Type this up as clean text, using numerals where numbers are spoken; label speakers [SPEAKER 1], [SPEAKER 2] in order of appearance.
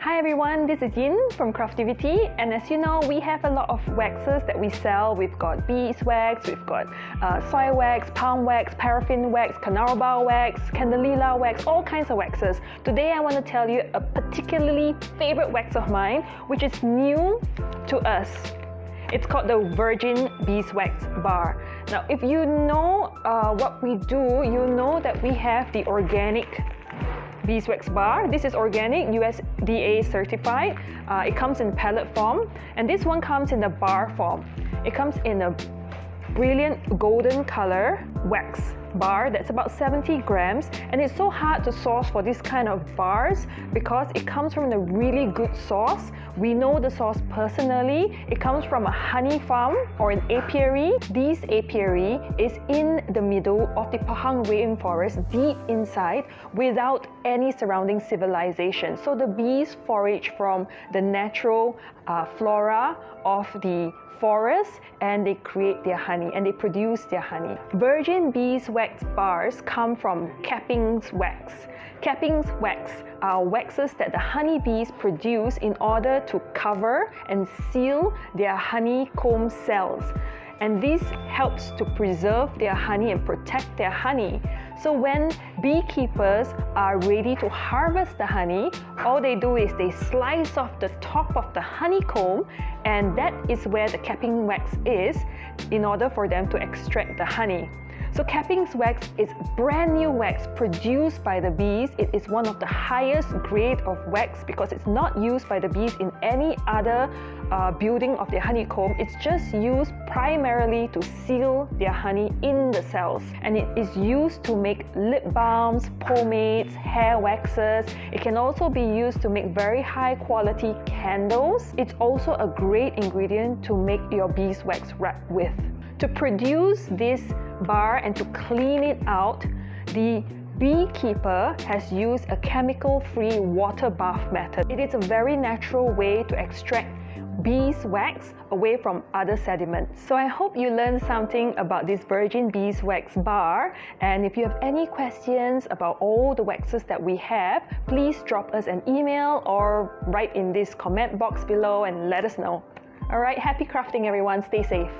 [SPEAKER 1] Hi everyone, this is Yin from Craftiviti, and as you know, we have a lot of waxes that we sell. We've got beeswax, we've got soy wax, palm wax, paraffin wax, canarabal wax, candelilla wax, all kinds of waxes. Today I want to tell you a particularly favorite wax of mine, which is new to us. It's called the Virgin Beeswax Bar. Now, if you know what we do, you know that we have the organic beeswax bar. This is organic, USDA certified. It comes in pellet form, and this one comes in the bar form. It comes in a brilliant golden color wax bar that's about 70 grams, and it's so hard to source for this kind of bars because it comes from a really good source. We know the source personally. It comes from a honey farm or an apiary. This apiary is in the middle of the Pahang rainforest, deep inside, without any surrounding civilization. So the bees forage from the natural flora of the forest, and they create their honey and they produce their honey. Virgin beeswax bars come from cappings wax. Cappings wax are waxes that the honeybees produce in order to cover and seal their honeycomb cells. And this helps to preserve their honey and protect their honey. So when beekeepers are ready to harvest the honey, all they do is they slice off the top of the honeycomb, and that is where the capping wax is in order for them to extract the honey. So cappings wax is brand new wax produced by the bees. It is one of the highest grade of wax because it's not used by the bees in any other building of their honeycomb. It's just used primarily to seal their honey in the cells. And it is used to make lip balms, pomades, hair waxes. It can also be used to make very high quality candles. It's also a great ingredient to make your beeswax wrap with. To produce this bar and to clean it out, the beekeeper has used a chemical-free water bath method. It is a very natural way to extract beeswax away from other sediments. So I hope you learned something about this Virgin Beeswax Bar, and if you have any questions about all the waxes that we have, please drop us an email or write in this comment box below and let us know. Alright, happy crafting everyone, stay safe.